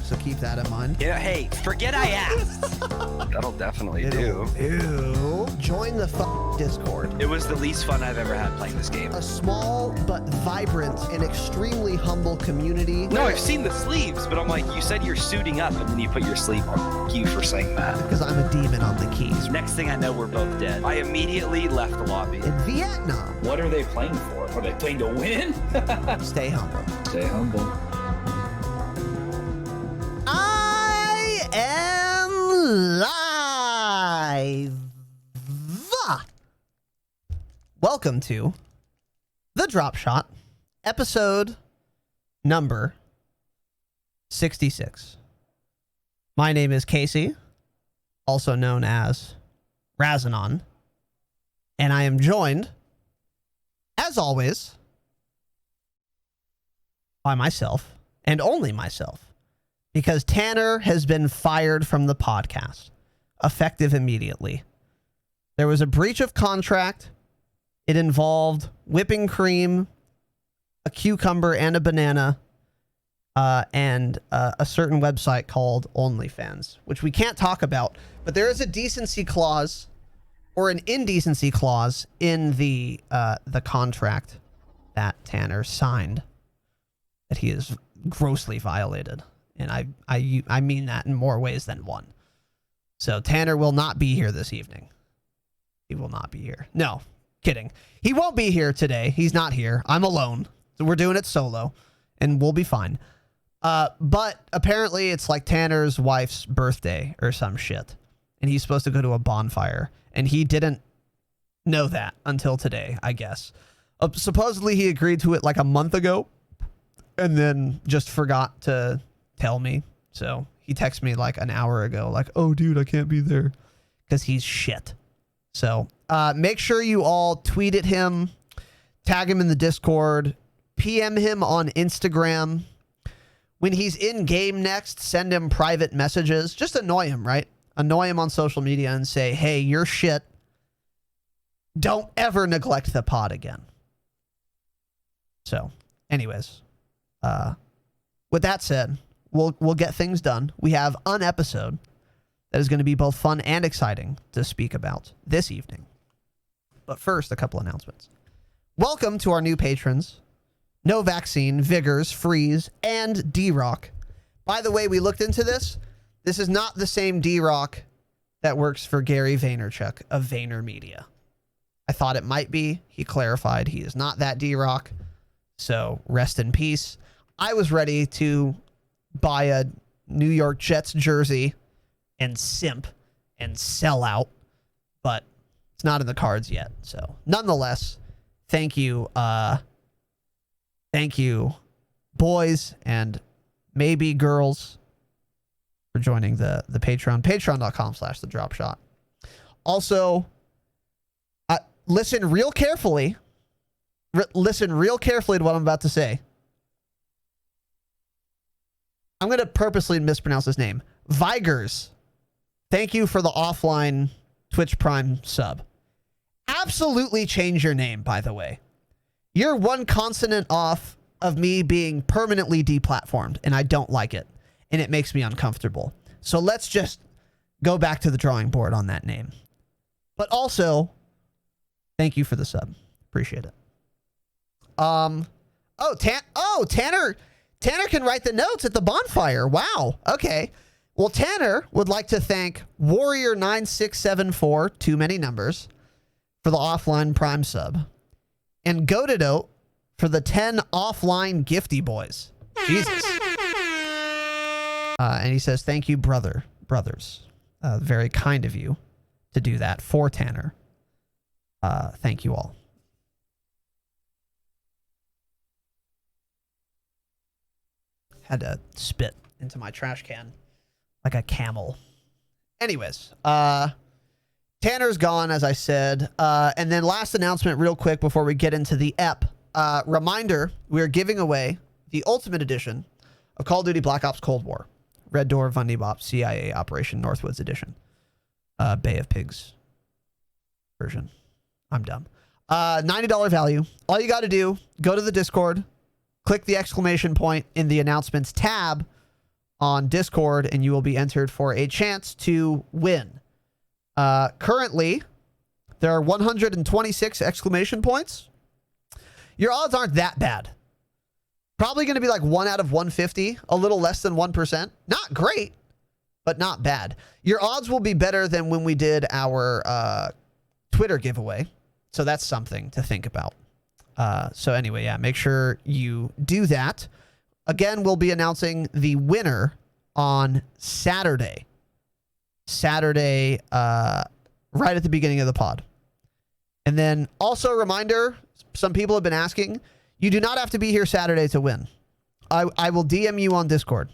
so keep that in mind. Yeah, hey, forget I asked. That'll definitely do. Ew. Join the Discord. It was the least fun I've ever had playing this game. A small but vibrant and extremely humble community. No, I've seen the sleeves, but I'm like, you said you're suiting up and then you put your sleeve on. Thank you for saying that. Because I'm a demon on the keys. Next thing I know, we're both dead. I immediately left the lobby. In Vietnam. What are they playing for? Are they playing to win? Stay humble. Stay humble. I am live. Welcome to the Dropshot, episode number 66. My name is Casey, also known as Razinon, and I am joined, as always, by myself, and only myself, because Tanner has been fired from the podcast, effective immediately. There was a breach of contract. It involved whipping cream, a cucumber, and a banana, and a certain website called OnlyFans, which we can't talk about. But there is a decency clause, or an indecency clause, in the contract that Tanner signed that he is grossly violated, and I mean that in more ways than one. So Tanner will not be here this evening. He will not be here. No. Kidding. He won't be here today. He's not here. I'm alone. So we're doing it solo, and we'll be fine. But apparently it's like Tanner's wife's birthday or some shit, and he's supposed to go to a bonfire, and he didn't know that until today, I guess. Supposedly he agreed to it like a month ago, and then just forgot to tell me. So he texted me like an hour ago, like, "Oh, dude, I can't be there," because he's shit. So make sure you all tweet at him, tag him in the Discord, PM him on Instagram. When he's in game next, send him private messages. Just annoy him, right? Annoy him on social media and say, "Hey, you're shit. Don't ever neglect the pod again." So, anyways, with that said, we'll get things done. We have an episode that is going to be both fun and exciting to speak about this evening. But first, a couple announcements. Welcome to our new patrons, No Vaccine, Vigors, Freeze, and D-Rock. By the way, we looked into this. This is not the same D-Rock that works for Gary Vaynerchuk of VaynerMedia. I thought it might be. He clarified he is not that D-Rock. So rest in peace. I was ready to buy a New York Jets jersey and simp and sell out, but it's not in the cards yet. So nonetheless, thank you boys and maybe girls for joining the Patreon, patreon.com/thedropshot. Also, listen real carefully to what I'm about to say. I'm going to purposely mispronounce his name. Vigors. Thank you for the offline Twitch Prime sub. Absolutely change your name, by the way. You're one consonant off of me being permanently deplatformed, and I don't like it, and it makes me uncomfortable. So let's just go back to the drawing board on that name. But also, thank you for the sub. Appreciate it. Tanner can write the notes at the bonfire. Wow. Okay. Well, Tanner would like to thank Warrior9674, too many numbers, for the offline Prime sub, and Goatidote for the 10 offline gifty boys. Jesus. And he says, "Thank you, brothers. Very kind of you to do that for Tanner. Thank you all." Had to spit into my trash can like a camel. Anyways, Tanner's gone, as I said. And then last announcement real quick before we get into the ep. Reminder, we are giving away the Ultimate Edition of Call of Duty Black Ops Cold War. Red Door, Bundy Bop, CIA Operation Northwoods Edition. Bay of Pigs version. I'm dumb. $90 value. All you got to do, go to the Discord, click the exclamation point in the announcements tab on Discord, and you will be entered for a chance to win. Currently, there are 126 exclamation points. Your odds aren't that bad. Probably going to be like 1 out of 150, a little less than 1%. Not great, but not bad. Your odds will be better than when we did our Twitter giveaway. So that's something to think about. So anyway, yeah, make sure you do that. Again, we'll be announcing the winner on Saturday. Right at the beginning of the pod. And then also a reminder, some people have been asking, you do not have to be here Saturday to win. I will DM you on Discord.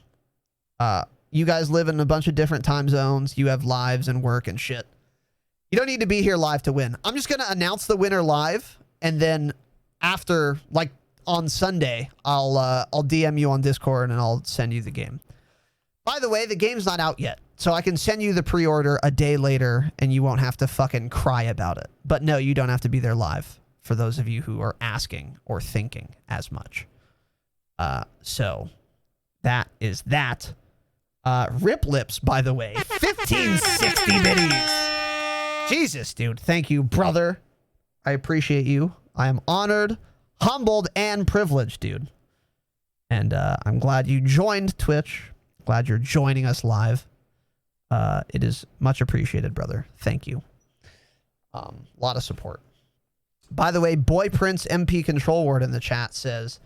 You guys live in a bunch of different time zones. You have lives and work and shit. You don't need to be here live to win. I'm just going to announce the winner live, and then after, like on Sunday, I'll DM you on Discord and I'll send you the game. By the way, the game's not out yet, so I can send you the pre-order a day later and you won't have to fucking cry about it. But no, you don't have to be there live, for those of you who are asking or thinking as much. So that is that. Rip Lips, by the way, 1560 biddies. Jesus, dude. Thank you, brother. I appreciate you. I am honored, humbled, and privileged, dude. And I'm glad you joined Twitch. Glad you're joining us live. It is much appreciated, brother. Thank you. A lot of support. By the way, Boy Prince MP Control Word in the chat says,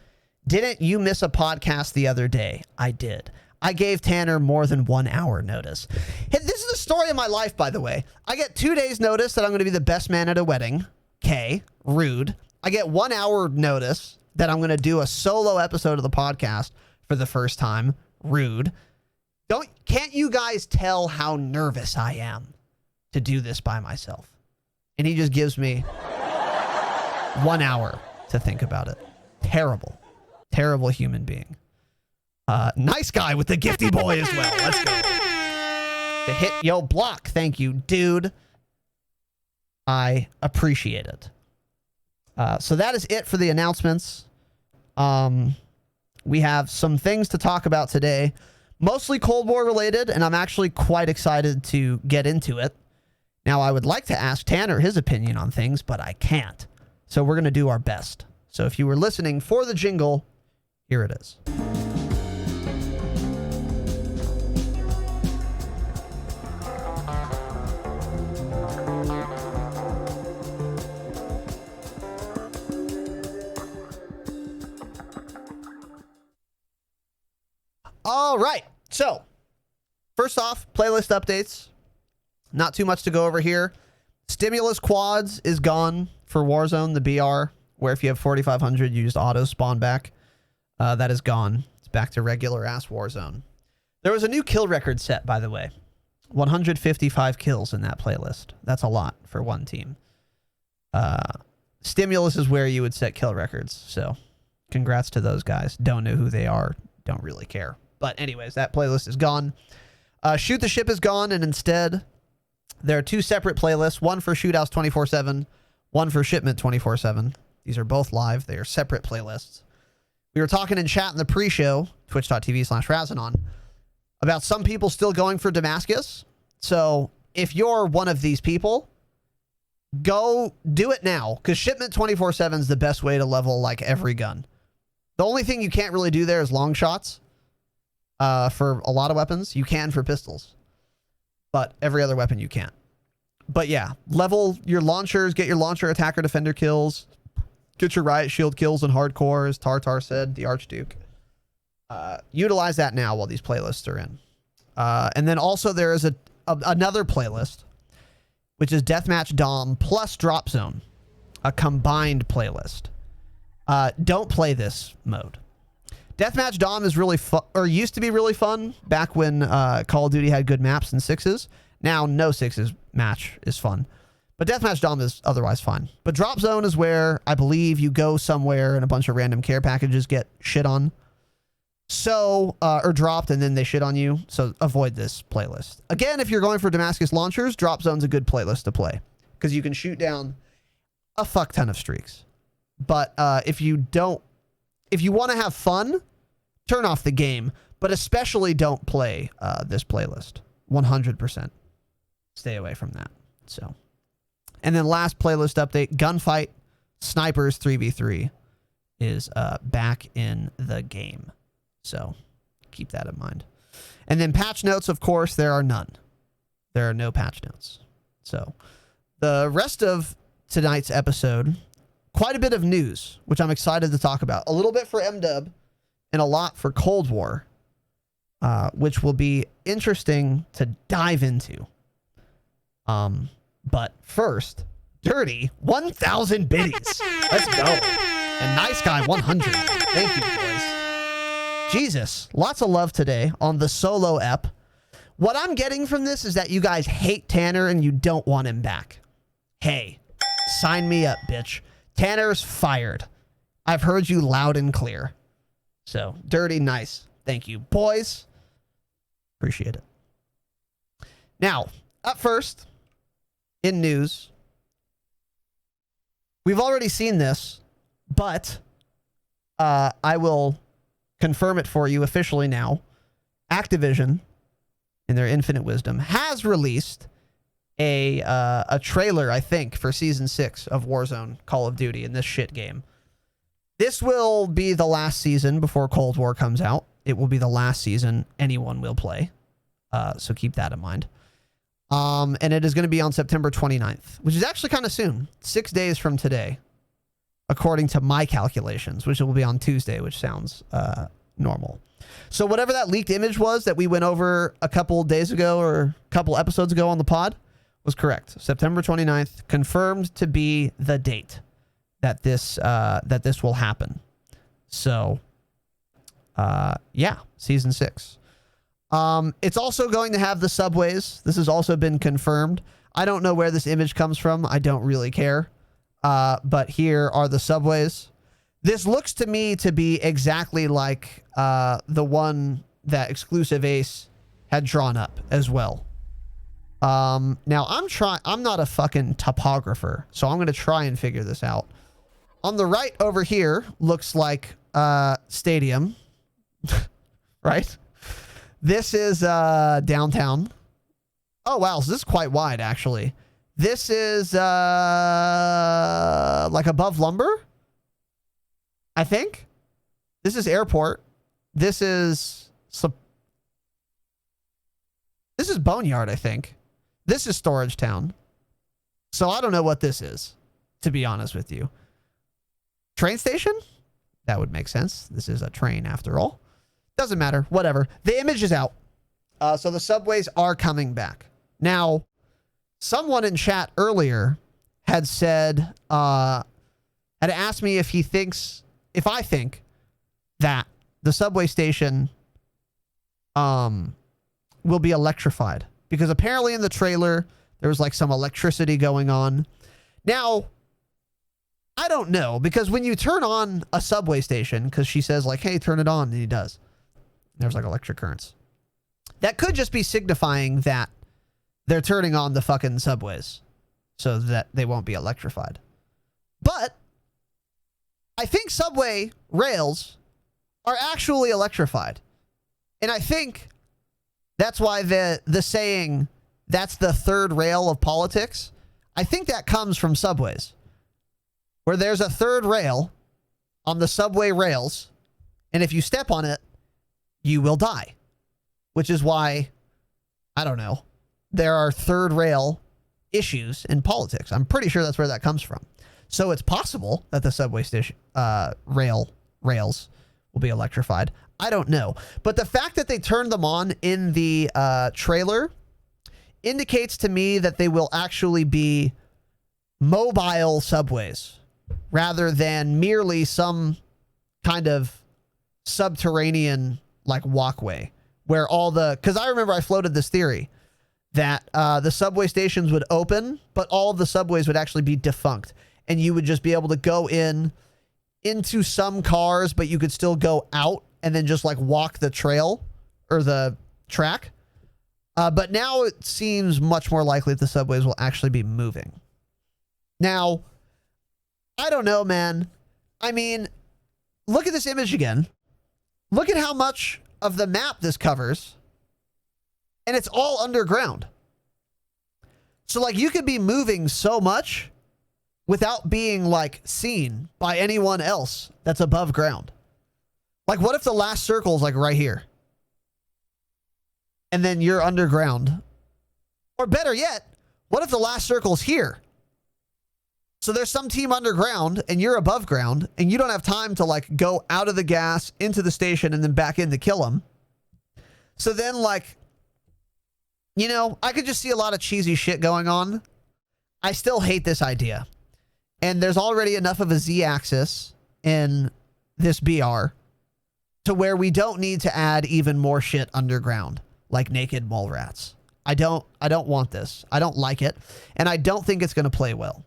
didn't you miss a podcast the other day? I did. I gave Tanner more than 1 hour notice. Hey, this is the story of my life, by the way. I get 2 days notice that I'm going to be the best man at a wedding. Okay, rude. I get 1 hour notice that I'm going to do a solo episode of the podcast for the first time. Rude. Can't you guys tell how nervous I am to do this by myself? And he just gives me 1 hour to think about it. Terrible. Terrible human being. Nice guy with the gifty boy as well. Let's go. To hit yo block. Thank you, dude. I appreciate it. So that is it for the announcements. We have some things to talk about today. Mostly Cold War related, and I'm actually quite excited to get into it. Now, I would like to ask Tanner his opinion on things, but I can't. So we're going to do our best. So if you were listening for the jingle, here it is. All right. So, first off, playlist updates. Not too much to go over here. Stimulus Quads is gone for Warzone, the BR, where if you have 4,500, you just auto spawn back. That is gone. It's back to regular ass Warzone. There was a new kill record set, by the way. 155 kills in that playlist. That's a lot for one team. Stimulus is where you would set kill records. So, congrats to those guys. Don't know who they are. Don't really care. But anyways, that playlist is gone. Shoot the Ship is gone, and instead, there are two separate playlists. One for Shootouts 24/7, one for Shipment 24/7. These are both live. They are separate playlists. We were talking in chat in the pre-show, twitch.tv/Razinon, about some people still going for Damascus. So if you're one of these people, go do it now, because Shipment 24/7 is the best way to level like every gun. The only thing you can't really do there is long shots. For a lot of weapons, you can for pistols, but every other weapon you can't. But yeah, level your launchers, get your launcher attacker defender kills, get your riot shield kills in hardcore, as Tartar said, the Archduke. Utilize that now while these playlists are in. And then also there is another playlist, which is Deathmatch Dom plus Drop Zone, a combined playlist. Don't play this mode. Deathmatch Dom is really fun, or used to be really fun back when Call of Duty had good maps and sixes. Now, no sixes match is fun. But Deathmatch Dom is otherwise fine. But Drop Zone is where I believe you go somewhere and a bunch of random care packages get shit on. So, or dropped and then they shit on you. So avoid this playlist. Again, if you're going for Damascus launchers, Drop Zone's a good playlist to play, because you can shoot down a fuck ton of streaks. But if you want to have fun, turn off the game. But especially don't play this playlist. 100%. Stay away from that. So, and then last playlist update, Gunfight Snipers 3v3 is back in the game. So keep that in mind. And then patch notes, of course, there are none. There are no patch notes. So the rest of tonight's episode, quite a bit of news, which I'm excited to talk about. A little bit for MW and a lot for Cold War, which will be interesting to dive into. But first, Dirty 1,000 biddies. Let's go. And Nice Guy 100. Thank you, boys. Jesus, lots of love today on the solo ep. What I'm getting from this is that you guys hate Tanner and you don't want him back. Hey, sign me up, bitch. Tanner's fired. I've heard you loud and clear. So, Dirty, nice. Thank you, boys. Appreciate it. Now, up first, in news, we've already seen this, but I will confirm it for you officially now. Activision, in their infinite wisdom, has released a trailer, I think, for Season 6 of Warzone Call of Duty in this shit game. This will be the last season before Cold War comes out. It will be the last season anyone will play. So keep that in mind. And it is going to be on September 29th, which is actually kind of soon. 6 days from today, according to my calculations, which will be on Tuesday, which sounds normal. So whatever that leaked image was that we went over a couple days ago or a couple episodes ago on the pod was correct. September 29th, confirmed to be the date that this will happen. So, yeah, Season 6. It's also going to have the subways. This has also been confirmed. I don't know where this image comes from. I don't really care. But here are the subways. This looks to me to be exactly like the one that Exclusive Ace had drawn up as well. Now I'm not a fucking topographer, so I'm going to try and figure this out. On the right over here looks like stadium, right? This is downtown. Oh, wow. So this is quite wide, actually. This is like above lumber, I think. This is airport. This is Boneyard, I think. This is Storage Town. So I don't know what this is, to be honest with you. Train station? That would make sense. This is a train after all. Doesn't matter. Whatever. The image is out. So the subways are coming back. Now, someone in chat earlier had said, had asked me if I think that the subway station will be electrified. Because apparently in the trailer, there was like some electricity going on. Now, I don't know. Because when you turn on a subway station, because she says like, hey, turn it on, and he does. There's like electric currents. That could just be signifying that they're turning on the fucking subways so that they won't be electrified. But I think subway rails are actually electrified. And I think that's why the saying, that's the third rail of politics, I think that comes from subways. Where there's a third rail on the subway rails, and if you step on it, you will die. Which is why, I don't know, there are third rail issues in politics. I'm pretty sure that's where that comes from. So it's possible that the subway station rails will be electrified. I don't know. But the fact that they turned them on in the trailer indicates to me that they will actually be mobile subways rather than merely some kind of subterranean like walkway where all the, because I remember I floated this theory that the subway stations would open, but all of the subways would actually be defunct, and you would just be able to go into some cars, but you could still go out and then just like walk the trail or the track. But now it seems much more likely that the subways will actually be moving. Now, I don't know, man. I mean, look at this image again. Look at how much of the map this covers, and it's all underground. So, like, you could be moving so much without being, like, seen by anyone else that's above ground. Like, what if the last circle is, like, right here? And then you're underground. Or better yet, what if the last circle's here? So there's some team underground and you're above ground and you don't have time to like go out of the gas into the station and then back in to kill them. So then like, you know, I could just see a lot of cheesy shit going on. I still hate this idea. And there's already enough of a Z-axis in this BR to where we don't need to add even more shit underground, like naked mole rats. I don't want this. I don't like it. And I don't think it's going to play well.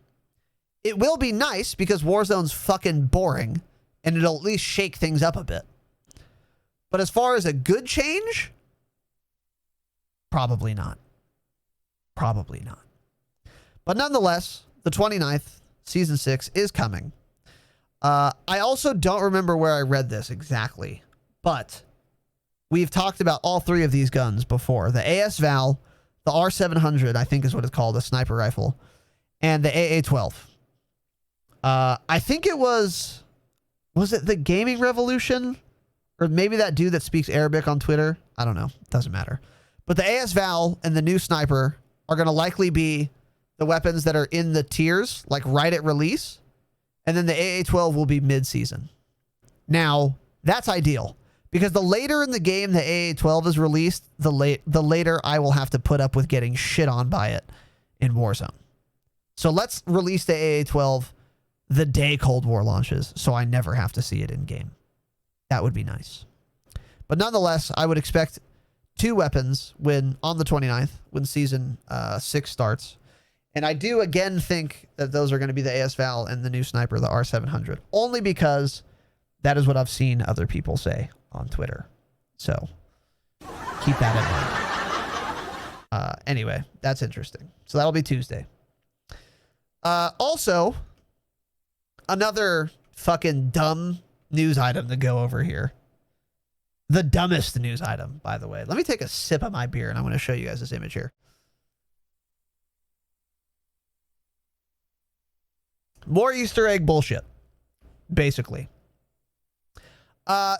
It will be nice because Warzone's fucking boring and it'll at least shake things up a bit. But as far as a good change, probably not. Probably not. But nonetheless, the 29th, Season 6 is coming. I also don't remember where I read this exactly, but we've talked about all three of these guns before. The AS Val, the R700, I think is what it's called, a sniper rifle, and the AA-12. I think it was it the Gaming Revolution? Or maybe that dude that speaks Arabic on Twitter? I don't know. Doesn't matter. But the AS Val and the new sniper are going to likely be the weapons that are in the tiers, like right at release. And then the AA-12 will be mid-season. Now, that's ideal. Because the later in the game the AA-12 is released, the later I will have to put up with getting shit on by it in Warzone. So let's release the AA-12 the day Cold War launches, so I never have to see it in game. That would be nice. But nonetheless, I would expect 2 weapons on the 29th, when Season 6 starts. And I do again think that those are going to be the AS Val and the new sniper, the R700. Only because that is what I've seen other people say on Twitter. So keep that in mind. Anyway, that's interesting. So that'll be Tuesday. Also, another fucking dumb news item to go over here. The dumbest news item, by the way. Let me take a sip of my beer and I'm going to show you guys this image here. More Easter egg bullshit, basically.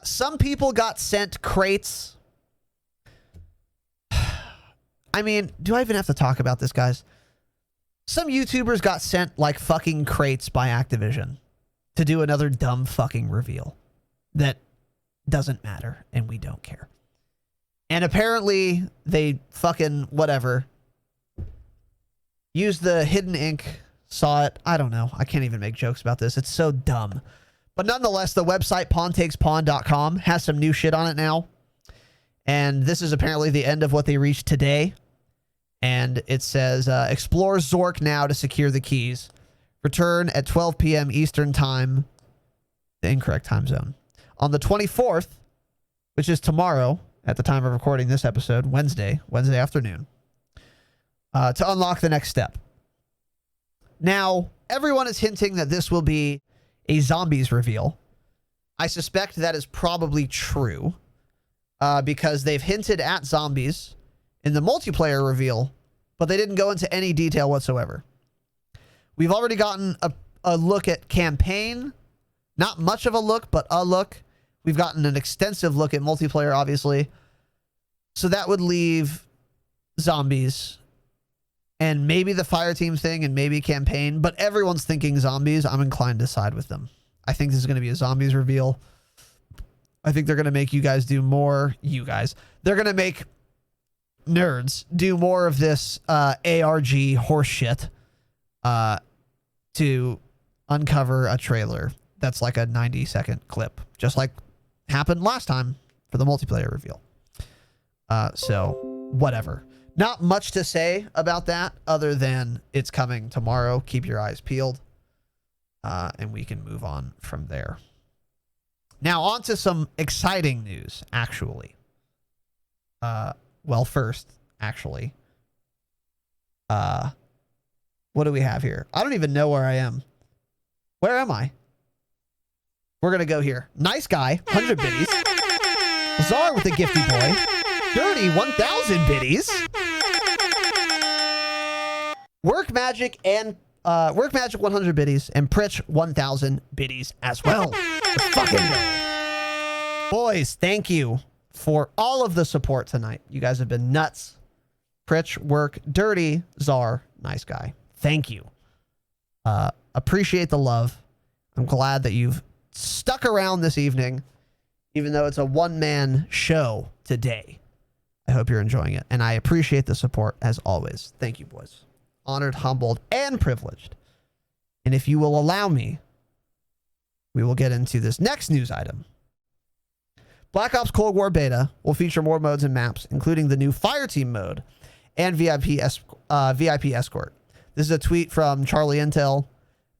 Some people got sent crates. I mean, do I even have to talk about this, guys? Some YouTubers got sent like fucking crates by Activision to do another dumb fucking reveal that doesn't matter and we don't care. And apparently they fucking whatever used the hidden ink, saw it. I don't know. I can't even make jokes about this. It's so dumb. But nonetheless, the website pawntakespawn.com has some new shit on it now. And this is apparently the end of what they reached today. And it says, explore Zork now to secure the keys. Return at 12 p.m. Eastern time, the incorrect time zone. On the 24th, which is tomorrow, at the time of recording this episode, Wednesday afternoon, to unlock the next step. Now, everyone is hinting that this will be a zombies reveal. I suspect that is probably true, because they've hinted at zombies in the multiplayer reveal, but they didn't go into any detail whatsoever. We've already gotten a look at campaign. Not much of a look, but a look. We've gotten an extensive look at multiplayer, obviously. So that would leave zombies and maybe the fire team thing and maybe campaign, but everyone's thinking zombies. I'm inclined to side with them. I think this is going to be a zombies reveal. I think they're going to make you guys do more. They're going to make nerds do more of this ARG horse shit to uncover a trailer that's like a 90-second clip, just like happened last time for the multiplayer reveal. So whatever. Not much to say about that other than it's coming tomorrow. Keep your eyes peeled. And we can move on from there. Now on to some exciting news, actually. Well, first, actually. What do we have here? I don't even know where I am. Where am I? We're going to go here. Nice guy, 100 biddies. Czar with the gifty boy. Dirty 1,000 biddies. Work Magic 100 biddies and Pritch 1,000 biddies as well. Let's fucking go. Boys, thank you for all of the support tonight. You guys have been nuts. Pritch, Work, Dirty, Czar, nice guy. Thank you. Appreciate the love. I'm glad that you've stuck around this evening, even though it's a one-man show today. I hope you're enjoying it, and I appreciate the support as always. Thank you, boys. Honored, humbled, and privileged. And if you will allow me, we will get into this next news item. Black Ops Cold War Beta will feature more modes and maps, including the new Fireteam mode and VIP Escort. This is a tweet from Charlie Intel.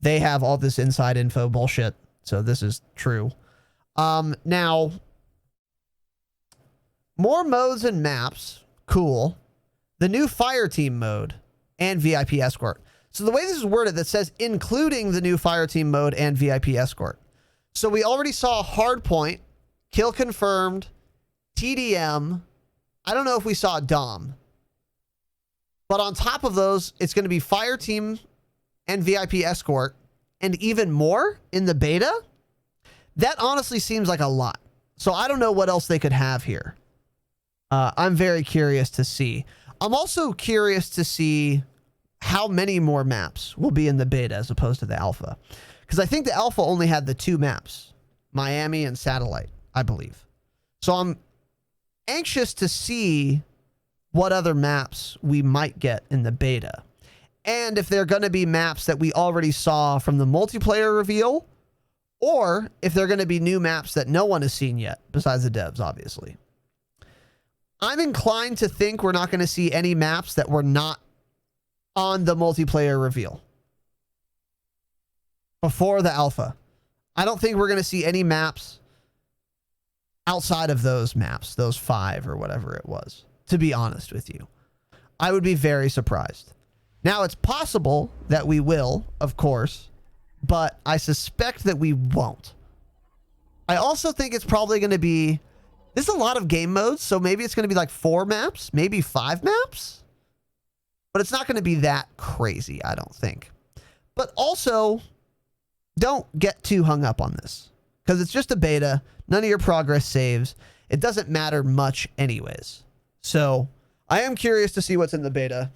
They have all this inside info bullshit, so this is true. Now, more modes and maps, cool. The new Fireteam mode and VIP Escort. So the way this is worded, that says including the new Fireteam mode and VIP Escort. So we already saw Hardpoint, Kill Confirmed, TDM. I don't know if we saw Dom. But on top of those, it's going to be Fireteam and VIP Escort and even more in the beta. That honestly seems like a lot. So I don't know what else they could have here. I'm very curious to see. I'm also curious to see how many more maps will be in the beta as opposed to the alpha. Because I think the alpha only had the 2 maps, Miami and Satellite, I believe. So I'm anxious to see what other maps we might get in the beta. And if they're going to be maps that we already saw from the multiplayer reveal, or if they're going to be new maps that no one has seen yet, besides the devs, obviously. I'm inclined to think we're not going to see any maps that were not on the multiplayer reveal before the alpha. I don't think we're going to see any maps outside of those maps, those 5 or whatever it was, to be honest with you. I would be very surprised. Now, it's possible that we will, of course, but I suspect that we won't. I also think it's probably going to be... This is a lot of game modes, so maybe it's going to be like 4 maps, maybe 5 maps. But it's not going to be that crazy, I don't think. But also, don't get too hung up on this. Because it's just a beta. None of your progress saves. It doesn't matter much anyways. So, I am curious to see what's in the beta.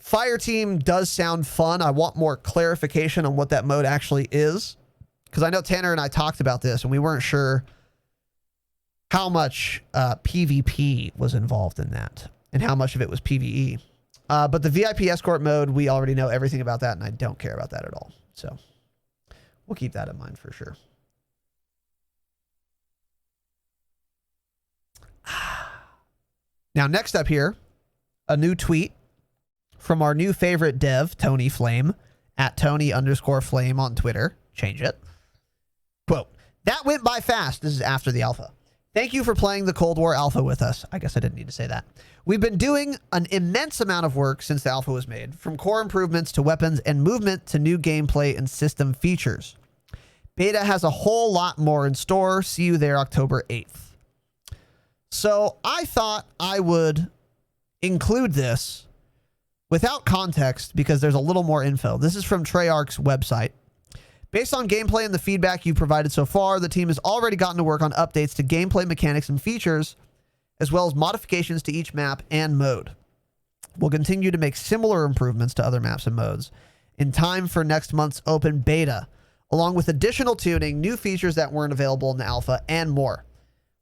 Fireteam does sound fun. I want more clarification on what that mode actually is. Because I know Tanner and I talked about this, and we weren't sure how much PvP was involved in that and how much of it was PvE. But the VIP Escort mode, we already know everything about that, and I don't care about that at all. So we'll keep that in mind for sure. Now, next up here, a new tweet from our new favorite dev, Tony Flame, at Tony_Flame on Twitter. Change it. Quote, "That went by fast." This is after the alpha. "Thank you for playing the Cold War Alpha with us." I guess I didn't need to say that. "We've been doing an immense amount of work since the alpha was made, from core improvements to weapons and movement to new gameplay and system features. Beta has a whole lot more in store. See you there October 8th. So I thought I would include this without context because there's a little more info. This is from Treyarch's website. "Based on gameplay and the feedback you've provided so far, the team has already gotten to work on updates to gameplay mechanics and features, as well as modifications to each map and mode. We'll continue to make similar improvements to other maps and modes in time for next month's open beta, along with additional tuning, new features that weren't available in the alpha, and more.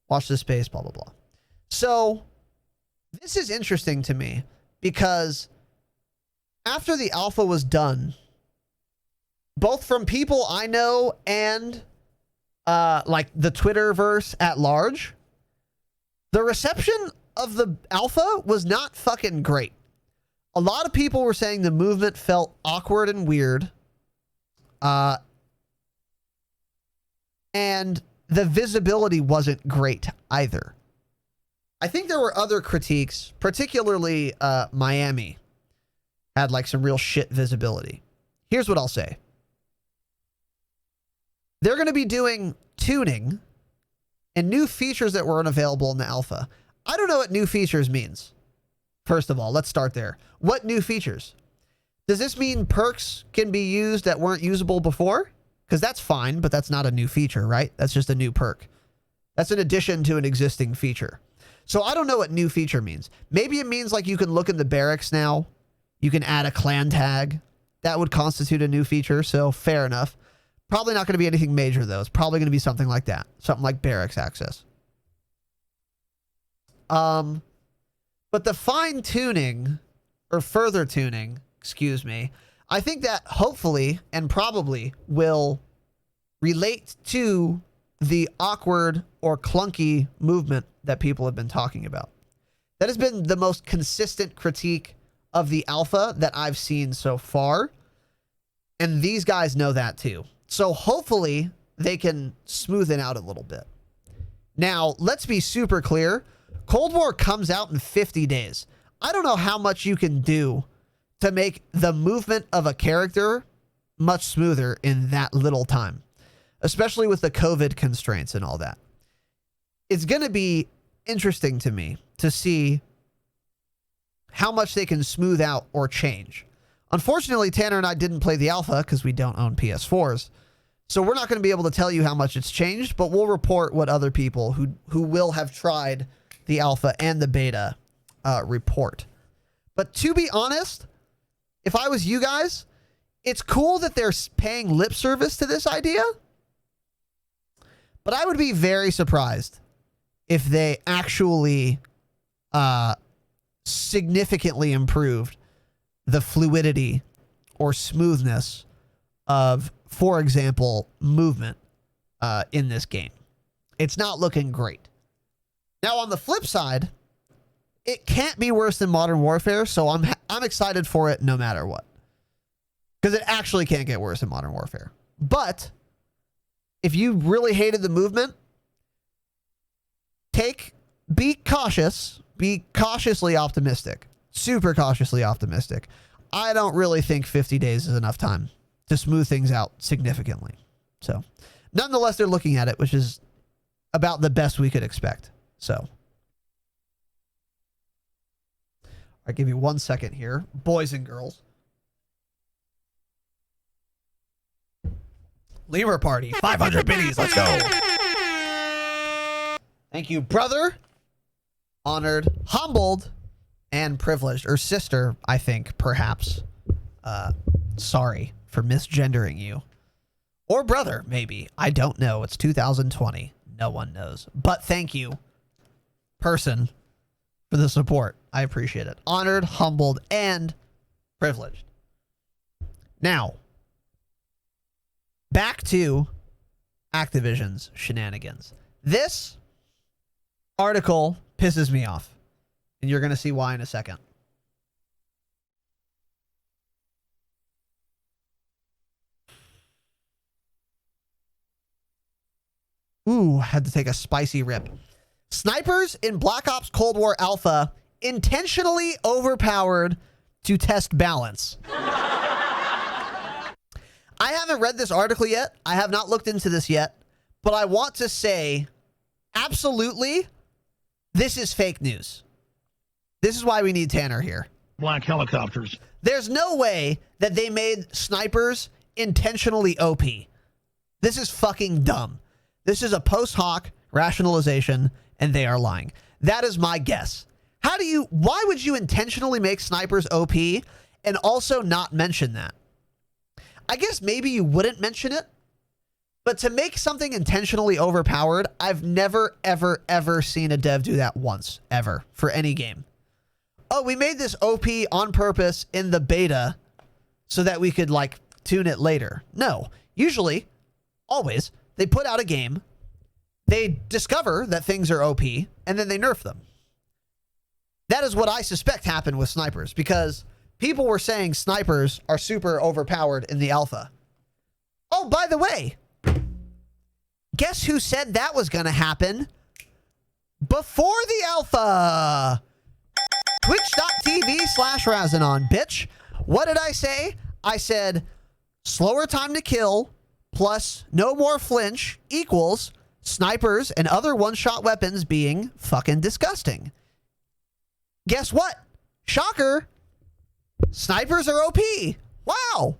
Watch this space, blah, blah, blah." So this is interesting to me because after the alpha was done, both from people I know and like the Twitterverse at large, the reception of the alpha was not fucking great. A lot of people were saying the movement felt awkward and weird. And the visibility wasn't great either. I think there were other critiques, particularly Miami had like some real shit visibility. Here's what I'll say. They're going to be doing tuning and new features that weren't available in the alpha. I don't know what new features means. First of all, let's start there. What new features? Does this mean perks can be used that weren't usable before? Because that's fine, but that's not a new feature, right? That's just a new perk. That's an addition to an existing feature. So I don't know what new feature means. Maybe it means like you can look in the barracks now. You can add a clan tag. That would constitute a new feature, so fair enough. Probably not going to be anything major, though. It's probably going to be something like that. Something like barracks access. But the fine-tuning, or further tuning, excuse me, I think that hopefully and probably will relate to the awkward or clunky movement that people have been talking about. That has been the most consistent critique of the alpha that I've seen so far. And these guys know that too. So hopefully they can smooth it out a little bit. Now, let's be super clear. Cold War comes out in 50 days. I don't know how much you can do to make the movement of a character much smoother in that little time, especially with the COVID constraints and all that. It's going to be interesting to me to see how much they can smooth out or change. Unfortunately, Tanner and I didn't play the alpha because we don't own PS4s. So we're not going to be able to tell you how much it's changed, but we'll report what other people who will have tried the alpha and the beta report. But to be honest, if I was you guys, it's cool that they're paying lip service to this idea. But I would be very surprised if they actually significantly improved the fluidity or smoothness of, for example, movement in this game. It's not looking great. Now, on the flip side, it can't be worse than Modern Warfare, so I'm excited for it no matter what. Because it actually can't get worse than Modern Warfare. But if you really hated the movement, be cautious, be cautiously optimistic, super cautiously optimistic. I don't really think 50 days is enough time to smooth things out significantly. So, nonetheless, they're looking at it, which is about the best we could expect. So, I'll give you 1 second here, boys and girls. Lemur party, 500 biddies, let's go. Thank you, brother. Honored, humbled, and privileged. Or sister, I think, perhaps. Sorry for misgendering you. Or brother, maybe. I don't know. It's 2020. No one knows. But thank you, person, for the support. I appreciate it. Honored, humbled, and privileged. Now, back to Activision's shenanigans. This article pisses me off, and you're going to see why in a second. Ooh, had to take a spicy rip. Snipers in Black Ops Cold War Alpha intentionally overpowered to test balance. I haven't read this article yet. I have not looked into this yet, but I want to say absolutely this is fake news. This is why we need Tanner here. Black helicopters. There's no way that they made snipers intentionally OP. This is fucking dumb. This is a post hoc rationalization, and they are lying. That is my guess. Why would you intentionally make snipers OP and also not mention that? I guess maybe you wouldn't mention it, but to make something intentionally overpowered, I've never, ever, ever seen a dev do that once, ever, for any game. Oh, we made this OP on purpose in the beta so that we could, like, tune it later. No. Usually, always, they put out a game, they discover that things are OP, and then they nerf them. That is what I suspect happened with snipers, because people were saying snipers are super overpowered in the alpha. Oh, by the way, guess who said that was going to happen before the alpha? Twitch.tv/Razinon, bitch. What did I say? I said slower time to kill plus no more flinch equals snipers and other one-shot weapons being fucking disgusting. Guess what? Shocker. Snipers are OP. Wow.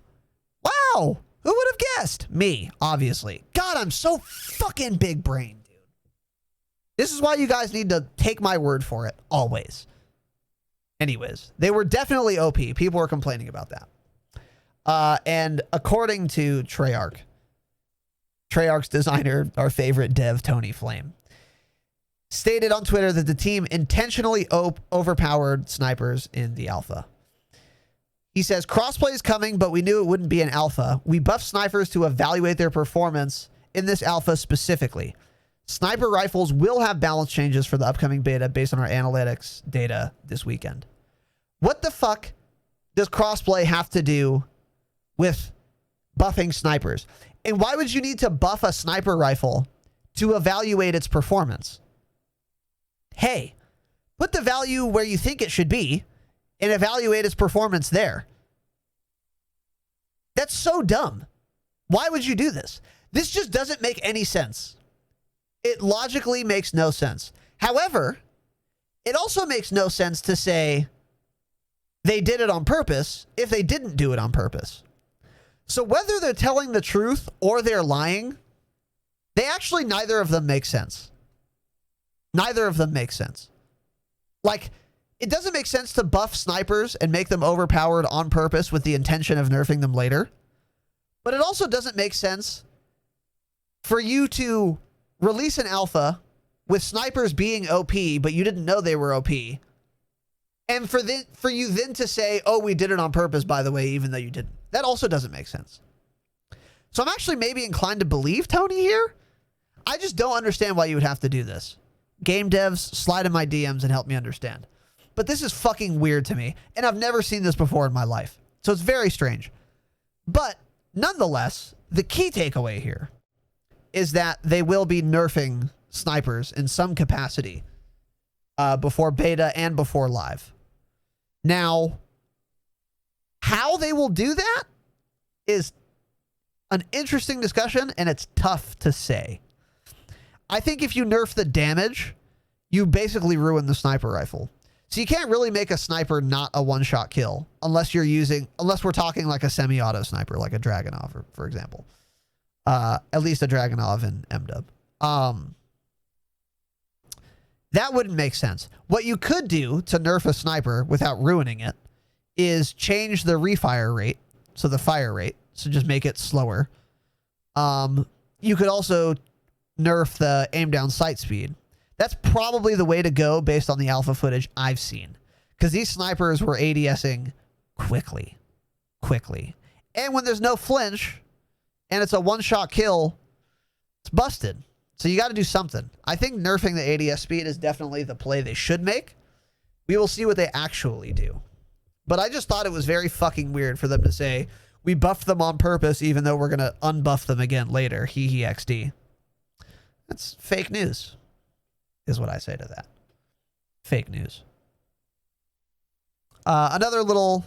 Wow. Who would have guessed? Me, obviously. God, I'm so fucking big brain, dude. This is why you guys need to take my word for it, always. Anyways, they were definitely OP. People were complaining about that. And according to Treyarch's designer, our favorite dev, Tony Flame, stated on Twitter that the team intentionally overpowered snipers in the alpha. He says, crossplay is coming, but we knew it wouldn't be an alpha. We buffed snipers to evaluate their performance in this alpha specifically. Sniper rifles will have balance changes for the upcoming beta based on our analytics data this weekend. What the fuck does crossplay have to do with buffing snipers? And why would you need to buff a sniper rifle to evaluate its performance? Hey, put the value where you think it should be and evaluate its performance there. That's so dumb. Why would you do this? This just doesn't make any sense. It logically makes no sense. However, it also makes no sense to say they did it on purpose if they didn't do it on purpose. So whether they're telling the truth or they're lying, neither of them make sense. Neither of them make sense. Like, it doesn't make sense to buff snipers and make them overpowered on purpose with the intention of nerfing them later. But it also doesn't make sense for you to release an alpha with snipers being OP, but you didn't know they were OP. And for you then to say, oh, we did it on purpose, by the way, even though you didn't. That also doesn't make sense. So I'm actually maybe inclined to believe Tony here. I just don't understand why you would have to do this. Game devs, slide in my DMs and help me understand. But this is fucking weird to me, and I've never seen this before in my life. So it's very strange. But nonetheless, the key takeaway here is that they will be nerfing snipers in some capacity before beta and before live. Now, how they will do that is an interesting discussion, and it's tough to say. I think if you nerf the damage, you basically ruin the sniper rifle. So you can't really make a sniper not a one-shot kill unless we're talking like a semi-auto sniper, like a Dragunov, for example. At least a Dragunov in MW. That wouldn't make sense. What you could do to nerf a sniper without ruining it is change the refire rate, so the fire rate, so just make it slower. You could also nerf the aim down sight speed. That's probably the way to go based on the alpha footage I've seen, because these snipers were ADSing quickly. And when there's no flinch and it's a one-shot kill, it's busted. So you got to do something. I think nerfing the ADS speed is definitely the play they should make. We will see what they actually do. But I just thought it was very fucking weird for them to say, we buffed them on purpose even though we're going to unbuff them again later. Hee hee XD. That's fake news, is what I say to that. Fake news. Another little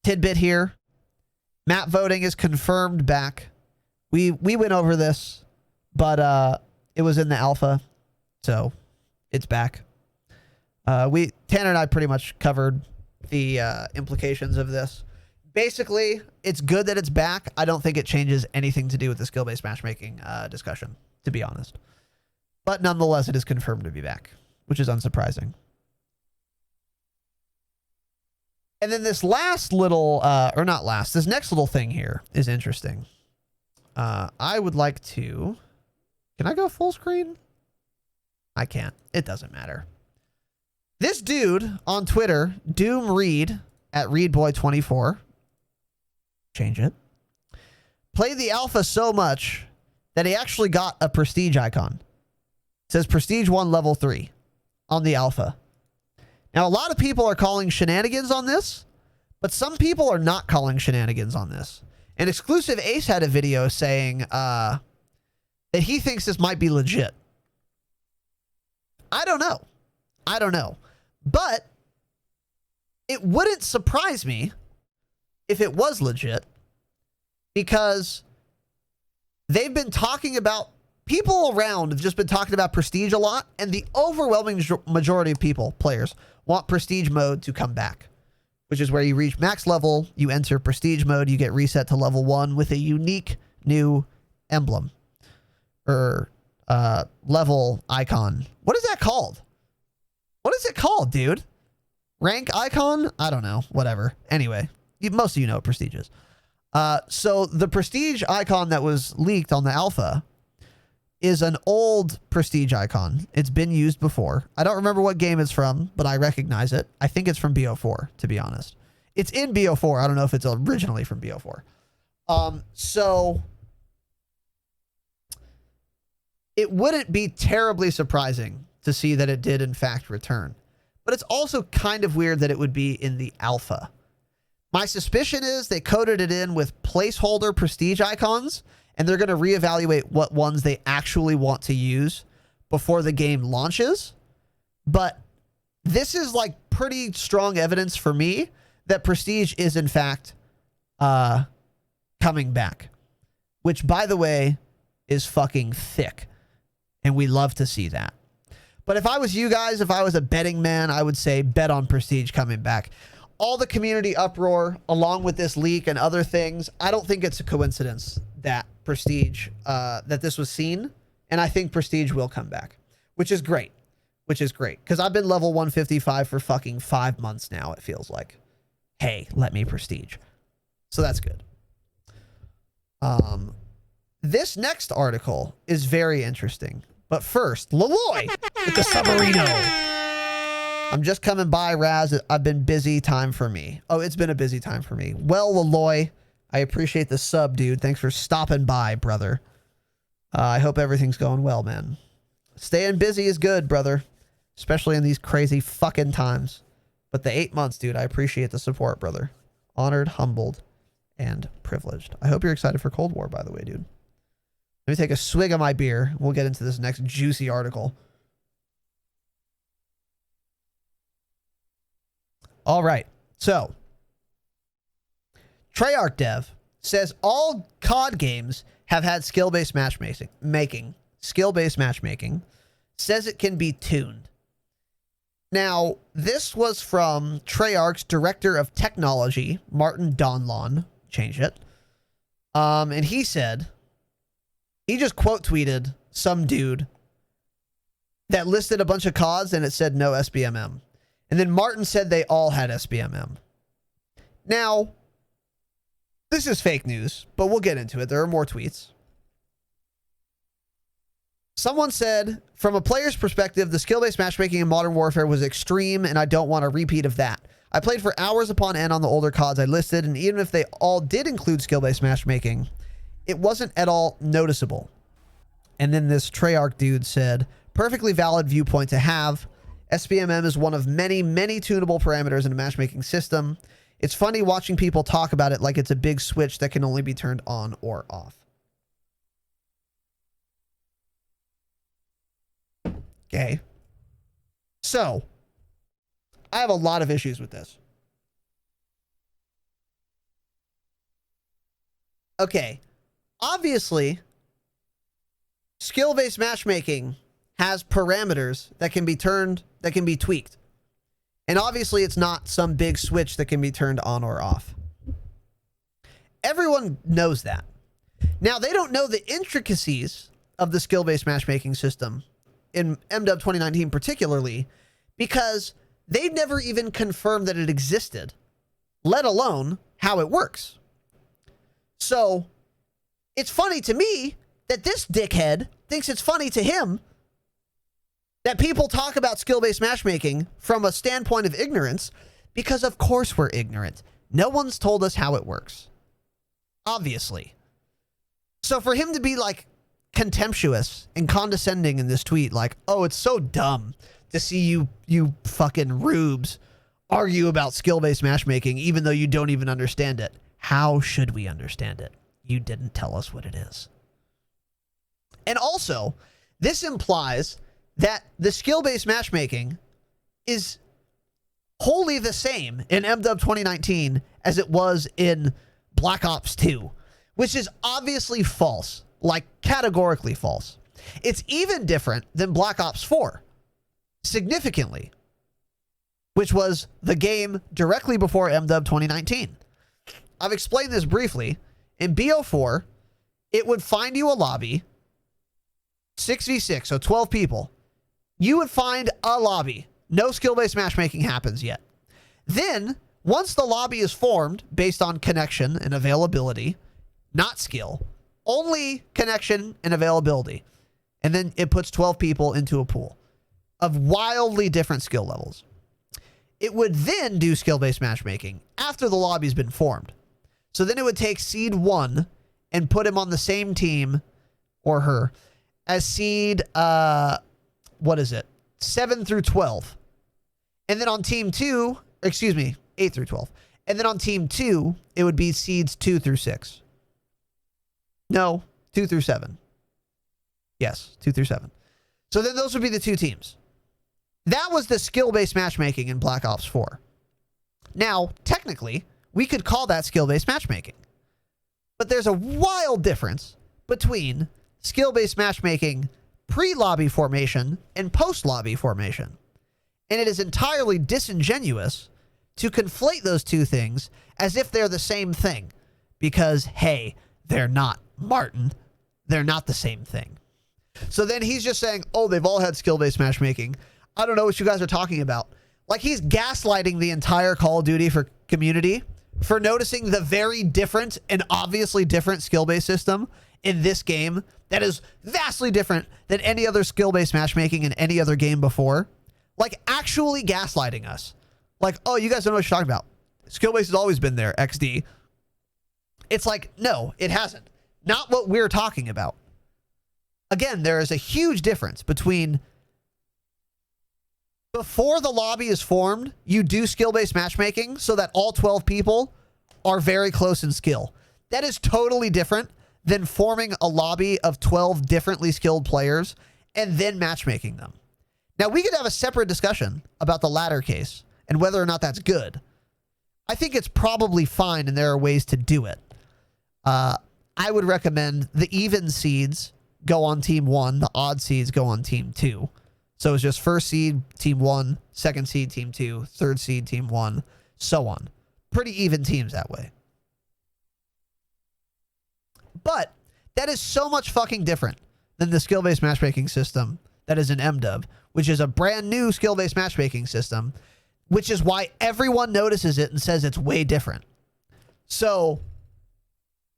tidbit here. Map voting is confirmed back. We went over this, but it was in the alpha, so it's back. Tanner and I pretty much covered the implications of this. Basically, it's good that it's back. I don't think it changes anything to do with the skill-based matchmaking discussion, to be honest. But nonetheless, it is confirmed to be back, which is unsurprising. And then this last little, this next little thing here is interesting. I would like to, can I go full screen? I can't. It doesn't matter. This dude on Twitter, Doom Reed at ReedBoy24, change it, played the alpha so much that he actually got a prestige icon. It says Prestige 1 Level 3 on the alpha. Now, a lot of people are calling shenanigans on this, but some people are not calling shenanigans on this. And Exclusive Ace had a video saying that he thinks this might be legit. I don't know. But it wouldn't surprise me if it was legit, because they've been talking about people around have just been talking about Prestige a lot, and the overwhelming majority of players, want Prestige mode to come back, which is where you reach max level, you enter Prestige mode, you get reset to level 1 with a unique new emblem or level icon. What is that called? What is it called, dude? Rank icon? I don't know. Whatever. Anyway, most of you know what Prestige is. So the Prestige icon that was leaked on the alpha is an old Prestige icon. It's been used before. I don't remember what game it's from, but I recognize it. I think it's from BO4, to be honest. It's in BO4. I don't know if it's originally from BO4. So it wouldn't be terribly surprising to see that it did in fact return. But it's also kind of weird that it would be in the alpha. My suspicion is they coded it in with placeholder Prestige icons, and they're going to reevaluate what ones they actually want to use before the game launches. But this is like pretty strong evidence for me that Prestige is in fact coming back, which, by the way, is fucking thick, and we love to see that. But if I was you guys, if I was a betting man, I would say bet on Prestige coming back. All the community uproar along with this leak and other things, I don't think it's a coincidence that Prestige, that this was seen. And I think Prestige will come back, which is great. Which is great. Because I've been level 155 for fucking 5 months now, it feels like. Hey, let me Prestige. So that's good. This next article is very interesting. But first, Leloy with the Submarino. I'm just coming by, Raz. I've been busy time for me. Oh, it's been a busy time for me. Well, Leloy, I appreciate the sub, dude. Thanks for stopping by, brother. I hope everything's going well, man. Staying busy is good, brother. Especially in these crazy fucking times. But the 8 months, dude, I appreciate the support, brother. Honored, humbled, and privileged. I hope you're excited for Cold War, by the way, dude. Let me take a swig of my beer. We'll get into this next juicy article. All right. So, Treyarch Dev says all COD games have had skill-based matchmaking. Skill-based matchmaking. Says it can be tuned. Now, this was from Treyarch's Director of Technology, Martin Donlon. Change it. And he said... He just quote tweeted some dude that listed a bunch of CODs and it said no SBMM. And then Martin said they all had SBMM. Now, this is fake news, but we'll get into it. There are more tweets. Someone said, from a player's perspective, the skill-based matchmaking in Modern Warfare was extreme, and I don't want a repeat of that. I played for hours upon end on the older CODs I listed, and even if they all did include skill-based matchmaking, it wasn't at all noticeable. And then this Treyarch dude said, perfectly valid viewpoint to have. SBMM is one of many, many tunable parameters in a matchmaking system. It's funny watching people talk about it like it's a big switch that can only be turned on or off. Okay. So, I have a lot of issues with this. Okay. Obviously, skill-based matchmaking has parameters that can be turned, that can be tweaked. And obviously, it's not some big switch that can be turned on or off. Everyone knows that. Now, they don't know the intricacies of the skill-based matchmaking system in MW 2019 particularly, because they've never even confirmed that it existed, let alone how it works. So, it's funny to me that this dickhead thinks it's funny to him that people talk about skill-based matchmaking from a standpoint of ignorance, because of course we're ignorant. No one's told us how it works. Obviously. So for him to be like contemptuous and condescending in this tweet, like, oh, it's so dumb to see you fucking rubes argue about skill-based matchmaking even though you don't even understand it. How should we understand it? You didn't tell us what it is. And also, this implies that the skill-based matchmaking is wholly the same in MW 2019 as it was in Black Ops 2, which is obviously false, like categorically false. It's even different than Black Ops 4, significantly, which was the game directly before MW 2019. I've explained this briefly. In BO4, it would find you a lobby, 6v6, so 12 people. You would find a lobby. No skill-based matchmaking happens yet. Then, once the lobby is formed based on connection and availability, not skill, only connection and availability, and then it puts 12 people into a pool of wildly different skill levels. It would then do skill-based matchmaking after the lobby's been formed. So then it would take seed 1 and put him on the same team, or her, as seed, 7 through 12. And then on team 2, 8 through 12. And then on team 2, it would be seeds 2 through 6. No, 2 through 7. Yes, 2 through 7. So then those would be the two teams. That was the skill-based matchmaking in Black Ops 4. Now, technically, we could call that skill-based matchmaking. But there's a wild difference between skill-based matchmaking pre-lobby formation and post-lobby formation. And it is entirely disingenuous to conflate those two things as if they're the same thing. Because, hey, they're not, Martin. They're not the same thing. So then he's just saying, oh, they've all had skill-based matchmaking. I don't know what you guys are talking about. Like, he's gaslighting the entire Call of Duty for community for noticing the very different and obviously different skill-based system in this game that is vastly different than any other skill-based matchmaking in any other game before. Like, actually gaslighting us. Like, oh, you guys don't know what you're talking about. Skill-based has always been there, XD. It's like, no, it hasn't. Not what we're talking about. Again, there is a huge difference between before the lobby is formed, you do skill-based matchmaking so that all 12 people are very close in skill. That is totally different than forming a lobby of 12 differently skilled players and then matchmaking them. Now, we could have a separate discussion about the latter case and whether or not that's good. I think it's probably fine and there are ways to do it. I would recommend the even seeds go on team 1, the odd seeds go on team 2. So it's just first seed, team 1, second seed, team 2, third seed, team 1, so on. Pretty even teams that way. But that is so much fucking different than the skill-based matchmaking system that is in MW, which is a brand new skill-based matchmaking system, which is why everyone notices it and says it's way different. So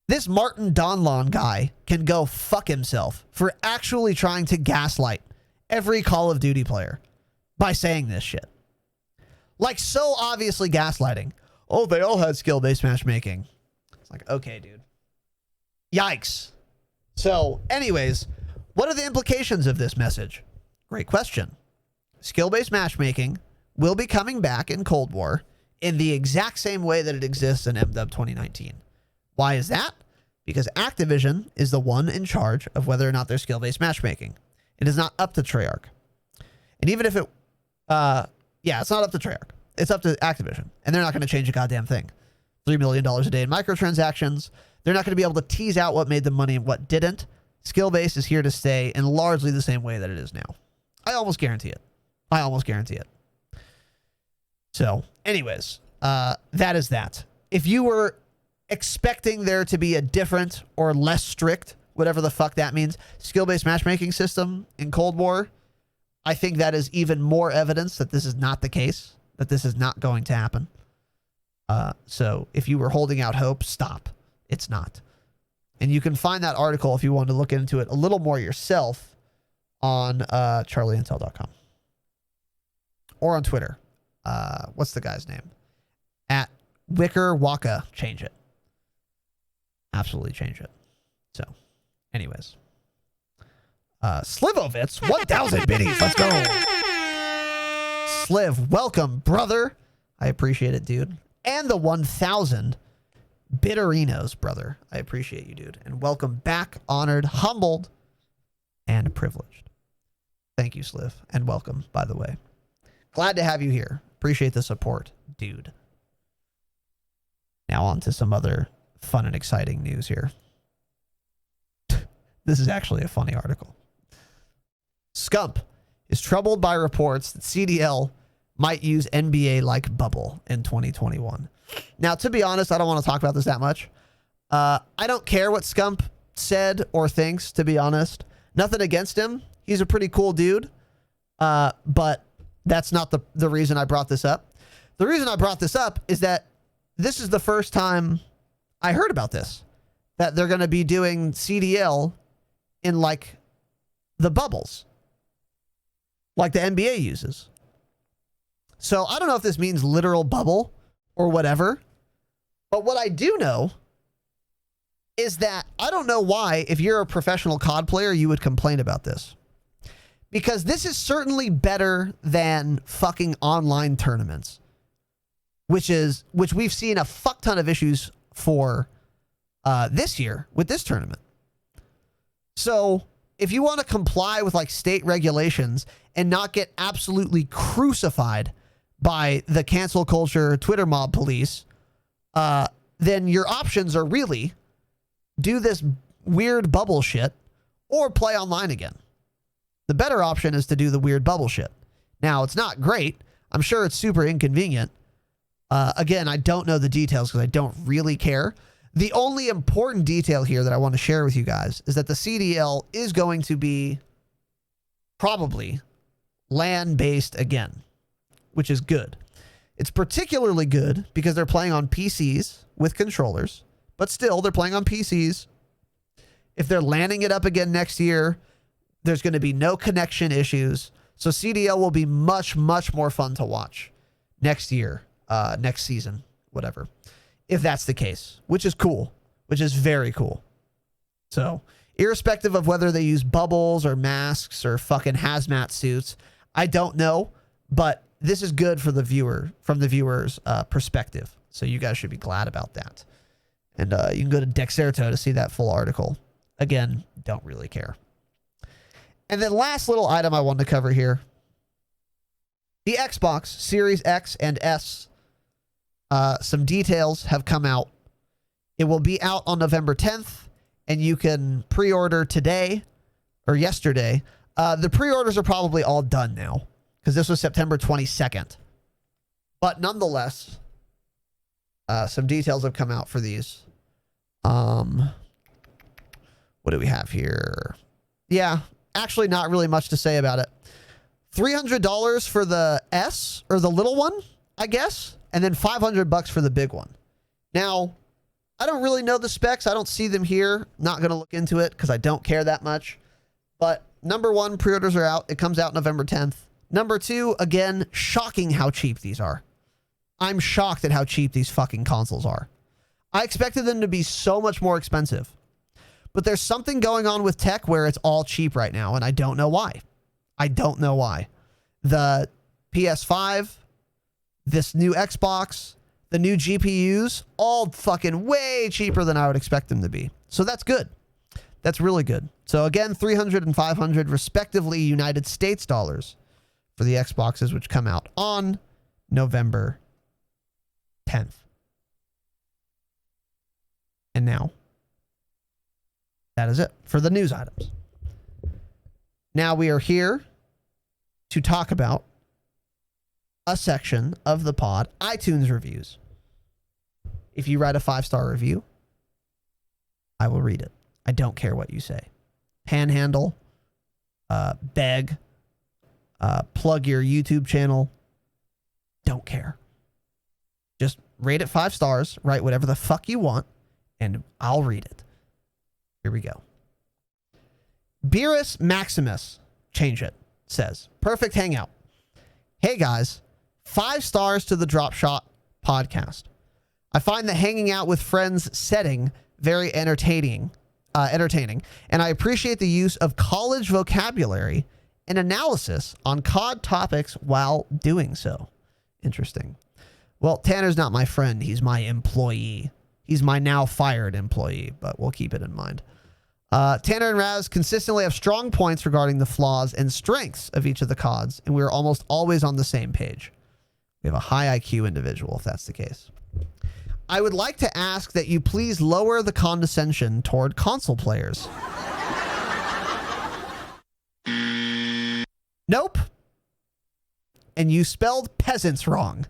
this Martin Donlon guy can go fuck himself for actually trying to gaslight every Call of Duty player by saying this shit. Like, so obviously gaslighting. Oh, they all had skill-based matchmaking. It's like, okay, dude. Yikes. So, anyways, what are the implications of this message? Great question. Skill-based matchmaking will be coming back in Cold War in the exact same way that it exists in MW 2019. Why is that? Because Activision is the one in charge of whether or not there's skill-based matchmaking. It is not up to Treyarch. And even if it, it's not up to Treyarch. It's up to Activision. And they're not going to change a goddamn thing. $3 million a day in microtransactions. They're not going to be able to tease out what made them money and what didn't. Skill-based is here to stay in largely the same way that it is now. I almost guarantee it. So, anyways, that is that. If you were expecting there to be a different or less strict, whatever the fuck that means, skill-based matchmaking system in Cold War, I think that is even more evidence that this is not the case, that this is not going to happen. So if you were holding out hope, stop. It's not. And you can find that article if you want to look into it a little more yourself on charlieintel.com or on Twitter. What's the guy's name? At Wicker Waka. Change it. Absolutely change it. So, anyways. Slivovitz, 1,000 biddies. Let's go. Sliv, welcome, brother. I appreciate it, dude. And the 1,000 Bitterinos, brother. I appreciate you, dude. And welcome back, honored, humbled, and privileged. Thank you, Sliv. And welcome, by the way. Glad to have you here. Appreciate the support, dude. Now on to some other fun and exciting news here. This is actually a funny article. Scump is troubled by reports that CDL might use NBA-like bubble in 2021. Now, to be honest, I don't want to talk about this that much. I don't care what Scump said or thinks, to be honest. Nothing against him. He's a pretty cool dude. But that's not the reason I brought this up. The reason I brought this up is that this is the first time I heard about this, that they're going to be doing CDL in like the bubbles, like the NBA uses. So I don't know if this means literal bubble or whatever, but what I do know is that I don't know why, if you're a professional COD player, you would complain about this. Because this is certainly better than fucking online tournaments, which we've seen a fuck ton of issues for this year with this tournament. So if you want to comply with like state regulations and not get absolutely crucified by the cancel culture Twitter mob police, then your options are really do this weird bubble shit or play online again. The better option is to do the weird bubble shit. Now, it's not great. I'm sure it's super inconvenient. Again, I don't know the details because I don't really care. The only important detail here that I want to share with you guys is that the CDL is going to be probably LAN-based again, which is good. It's particularly good because they're playing on PCs with controllers, but still, they're playing on PCs. If they're landing it up again next year, there's going to be no connection issues. So CDL will be much, much more fun to watch next year, next season, whatever, if that's the case, which is cool, which is very cool. So irrespective of whether they use bubbles or masks or fucking hazmat suits, I don't know, but this is good for the viewer, from the viewer's perspective. So you guys should be glad about that. And you can go to Dexerto to see that full article. Again, don't really care. And then last little item I wanted to cover here. The Xbox Series X and S. Some details have come out. It will be out on November 10th, and you can pre-order today or yesterday. The pre-orders are probably all done now because this was September 22nd. But nonetheless, some details have come out for these. What do we have here? Yeah, actually not really much to say about it. $300 for the S, or the little one, I guess, and then $500 for the big one. Now, I don't really know the specs. I don't see them here. Not going to look into it because I don't care that much. But number one, pre-orders are out. It comes out November 10th. Number two, again, shocking how cheap these are. I'm shocked at how cheap these fucking consoles are. I expected them to be so much more expensive. But there's something going on with tech where it's all cheap right now, and I don't know why. I don't know why. The PS5, this new Xbox, the new GPUs, all fucking way cheaper than I would expect them to be. So that's good. That's really good. So again, $300 and $500 respectively United States dollars for the Xboxes, which come out on November 10th. And now, that is it for the news items. Now we are here to talk about a section of the pod, iTunes reviews. If you write a 5-star review, I will read it. I don't care what you say. Panhandle, beg, plug your YouTube channel. Don't care. Just rate it 5 stars, write whatever the fuck you want, and I'll read it. Here we go. Beerus Maximus, change it, says, perfect hangout. Hey guys, 5 stars to the Dropshot podcast. I find the hanging out with friends setting very entertaining, and I appreciate the use of college vocabulary and analysis on COD topics while doing so. Interesting. Well, Tanner's not my friend. He's my employee. He's my now fired employee, but we'll keep it in mind. Tanner and Raz consistently have strong points regarding the flaws and strengths of each of the CODs, and we're almost always on the same page. We have a high IQ individual, if that's the case. I would like to ask that you please lower the condescension toward console players. Nope. And you spelled peasants wrong.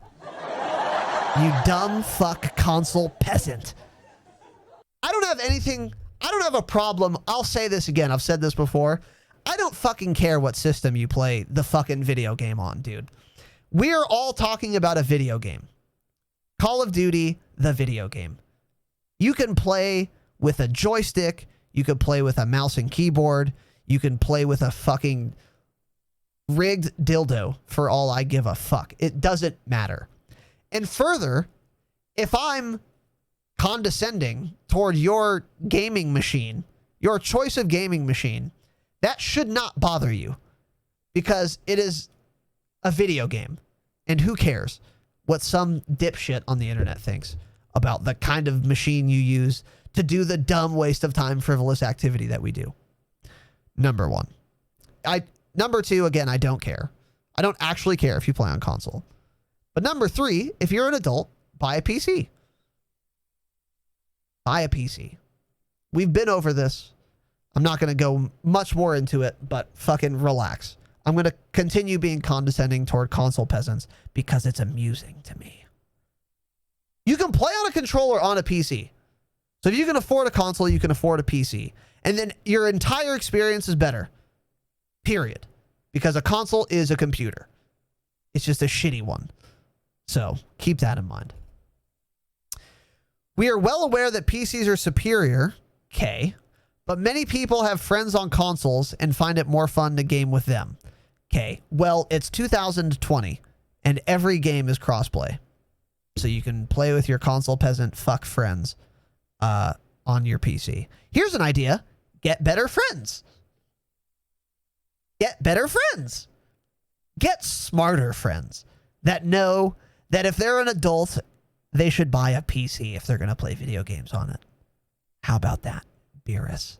You dumb fuck console peasant. I don't have a problem. I'll say this again. I've said this before. I don't fucking care what system you play the fucking video game on, dude. We are all talking about a video game. Call of Duty, the video game. You can play with a joystick. You can play with a mouse and keyboard. You can play with a fucking rigged dildo for all I give a fuck. It doesn't matter. And further, if I'm condescending toward your gaming machine, your choice of gaming machine, that should not bother you because it is a video game. And who cares what some dipshit on the internet thinks about the kind of machine you use to do the dumb waste of time, frivolous activity that we do. Number one. Number two, again, I don't care. I don't actually care if you play on console. But number three, if you're an adult, buy a PC. Buy a PC. We've been over this. I'm not going to go much more into it, but fucking relax. I'm going to continue being condescending toward console peasants because it's amusing to me. You can play on a controller on a PC. So if you can afford a console, you can afford a PC. And then your entire experience is better. Period. Because a console is a computer. It's just a shitty one. So keep that in mind. We are well aware that PCs are superior, okay, but many people have friends on consoles and find it more fun to game with them. Okay, well, it's 2020 and every game is crossplay. So you can play with your console peasant fuck friends on your PC. Here's an idea. Get better friends. Get better friends. Get smarter friends that know that if they're an adult, they should buy a PC if they're going to play video games on it. How about that, Beerus?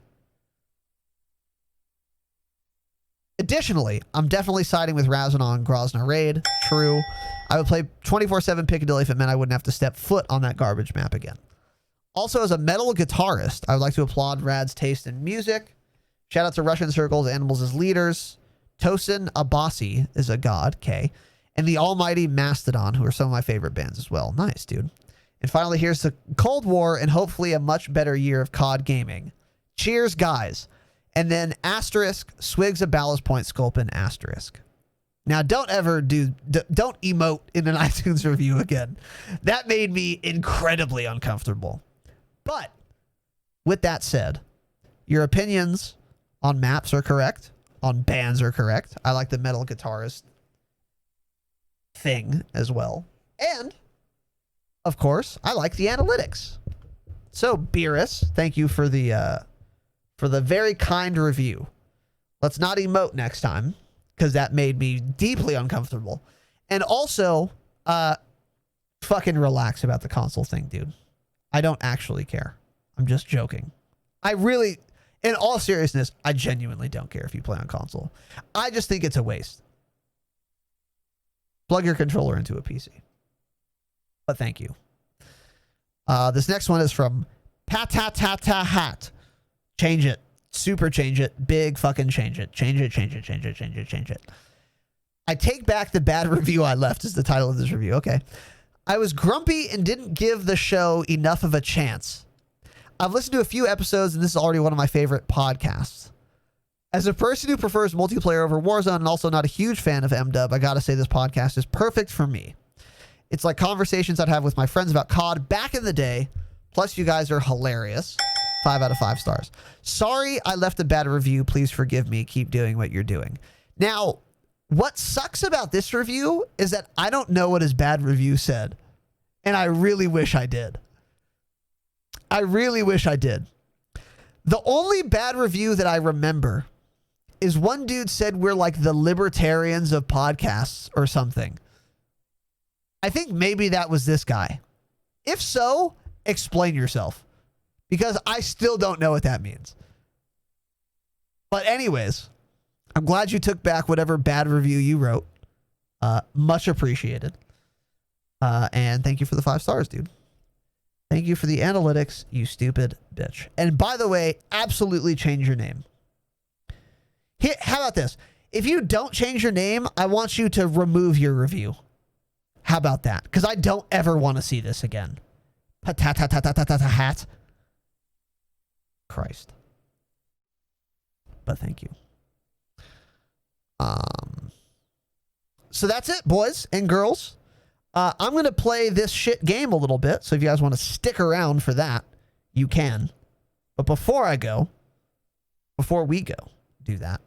Additionally, I'm definitely siding with Razinon Grozna Raid. True. I would play 24/7 Piccadilly if it meant I wouldn't have to step foot on that garbage map again. Also, as a metal guitarist, I would like to applaud Rad's taste in music. Shout out to Russian Circles, Animals as Leaders. Tosin Abasi is a god, okay. And the almighty Mastodon, who are some of my favorite bands as well. Nice, dude. And finally, here's the Cold War and hopefully a much better year of COD gaming. Cheers, guys. And then asterisk, swigs of Ballast Point Sculpin asterisk. Now, don't emote in an iTunes review again. That made me incredibly uncomfortable. But with that said, your opinions on maps are correct. On bands are correct. I like the metal guitarist thing as well. And, of course, I like the analytics. So, Beerus, thank you for the very kind review. Let's not emote next time, because that made me deeply uncomfortable. And also, fucking relax about the console thing, dude. I don't actually care. I'm just joking. I really, in all seriousness, I genuinely don't care if you play on console. I just think it's a waste. Plug your controller into a PC. But thank you. This next one is from Pat. Change it. Super change it. Big fucking change it. Change it. I take back the bad review I left is the title of this review. Okay. I was grumpy and didn't give the show enough of a chance. I've listened to a few episodes and this is already one of my favorite podcasts. As a person who prefers multiplayer over Warzone and also not a huge fan of MDub, I gotta say this podcast is perfect for me. It's like conversations I'd have with my friends about COD back in the day. Plus you guys are hilarious. 5 out of 5 stars. Sorry I left a bad review. Please forgive me. Keep doing what you're doing. Now, what sucks about this review is that I don't know what his bad review said. And I really wish I did. I really wish I did. The only bad review that I remember is one dude said we're like the libertarians of podcasts or something. I think maybe that was this guy. If so, explain yourself. Because I still don't know what that means. But anyways, I'm glad you took back whatever bad review you wrote. Much appreciated. And thank you for the 5 stars, dude. Thank you for the analytics, you stupid bitch. And by the way, absolutely change your name. How about this? If you don't change your name, I want you to remove your review. How about that? Because I don't ever want to see this again. Hat. Christ. But thank you. So that's it, boys and girls. I'm going to play this shit game a little bit. So if you guys want to stick around for that, you can. But before we go do that,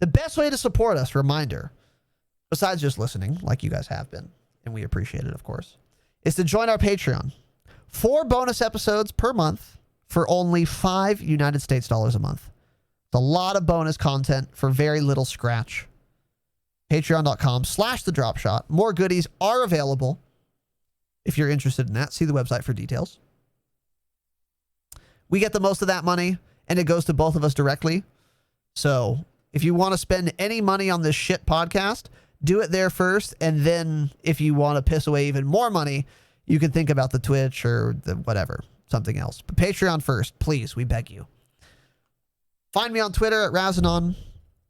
the best way to support us, reminder, besides just listening, like you guys have been, and we appreciate it, of course, is to join our Patreon. 4 bonus episodes per month for only $5 United States dollars a month. It's a lot of bonus content for very little scratch. Patreon.com/thedropshot. More goodies are available if you're interested in that. See the website for details. We get the most of that money, and it goes to both of us directly. So if you want to spend any money on this shit podcast, do it there first. And then if you want to piss away even more money, you can think about the Twitch or the whatever, something else. But Patreon first, please. We beg you. Find me on Twitter at Razinon.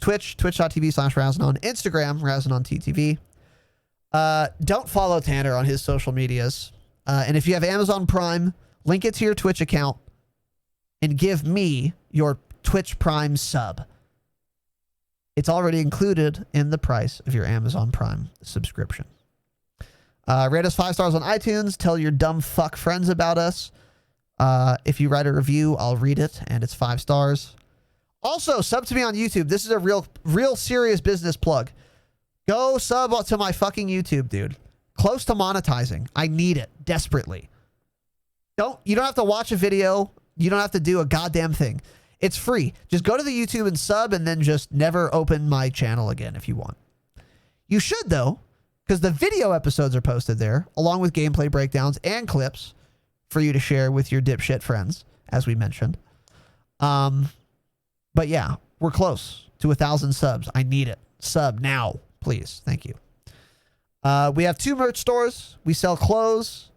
Twitch, twitch.tv/Razinon. Instagram, RazinontTTV. Don't follow Tanner on his social medias. And if you have Amazon Prime, link it to your Twitch account and give me your Twitch Prime sub. It's already included in the price of your Amazon Prime subscription. Rate us 5 stars on iTunes. Tell your dumb fuck friends about us. If you write a review, I'll read it, and it's 5 stars. Also, sub to me on YouTube. This is a real serious business plug. Go sub to my fucking YouTube, dude. Close to monetizing. I need it desperately. You don't have to watch a video. You don't have to do a goddamn thing. It's free. Just go to the YouTube and sub, and then just never open my channel again if you want. You should, though, because the video episodes are posted there, along with gameplay breakdowns and clips for you to share with your dipshit friends, as we mentioned. But yeah, we're close to 1,000 subs. I need it. Sub now, please. Thank you. We have 2 merch stores. We sell clothes,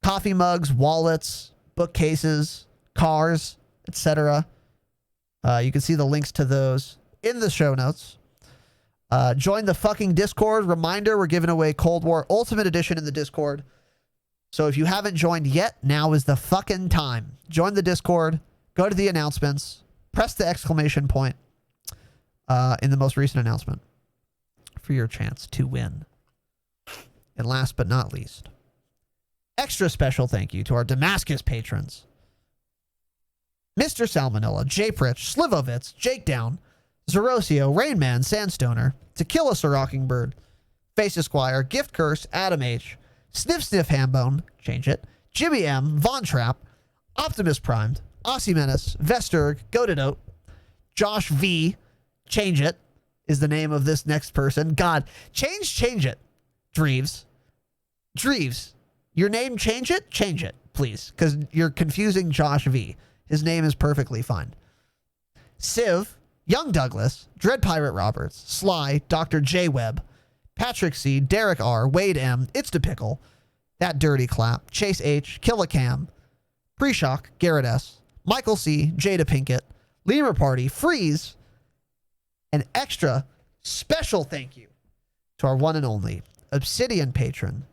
coffee mugs, wallets, bookcases, cars, etc. You can see the links to those in the show notes. Join the fucking Discord. Reminder, we're giving away Cold War Ultimate Edition in the Discord. So if you haven't joined yet, now is the fucking time. Join the Discord. Go to the announcements. Press the exclamation point in the most recent announcement for your chance to win. And last but not least, extra special thank you to our Damascus patrons. Mr. Salmonella, Jprich, Slivovitz, Jake Down, Zerosio, Rainman, Sandstoner, Tequila Sir Rockingbird, Face Esquire, Gift Curse, Adam H, Sniff Sniff Hambone, change it, Jimmy M, Von Trapp, Optimus Primed, Aussie Menace, Vesterg, Godadote, Josh V, change it, is the name of this next person. God, change it. Dreves, your name, change it, please, because you're confusing Josh V. His name is perfectly fine. Civ, Young Douglas, Dread Pirate Roberts, Sly, Dr. J Webb, Patrick C, Derek R, Wade M, It's the Pickle, That Dirty Clap, Chase H, Killicam, Pre-Shock, Garrett S, Michael C, Jada Pinkett, Lemur Party, Freeze, an extra special thank you to our one and only Obsidian patron,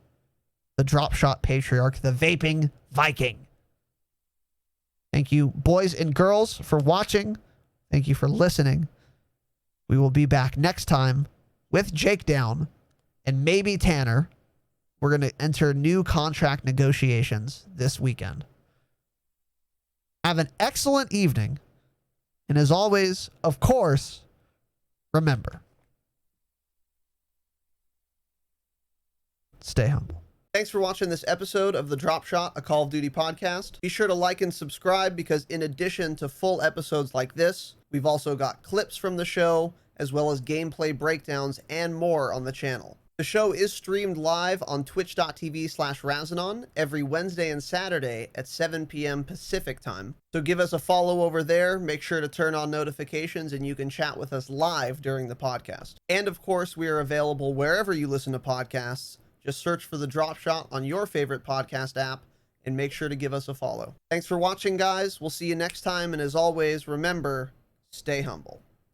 the Dropshot Patriarch, the Vaping Viking. Thank you, boys and girls, for watching. Thank you for listening. We will be back next time with Jake Down and maybe Tanner. We're going to enter new contract negotiations this weekend. Have an excellent evening. And as always, of course, remember, stay humble. Thanks for watching this episode of the Dropshot, a Call of Duty podcast. Be sure to like and subscribe because in addition to full episodes like this, we've also got clips from the show, as well as gameplay breakdowns and more on the channel. The show is streamed live on twitch.tv/Razinon every Wednesday and Saturday at 7 p.m. Pacific time. So give us a follow over there, make sure to turn on notifications, and you can chat with us live during the podcast. And of course, we are available wherever you listen to podcasts. Just search for the Dropshot on your favorite podcast app and make sure to give us a follow. Thanks for watching, guys. We'll see you next time. And as always, remember, stay humble.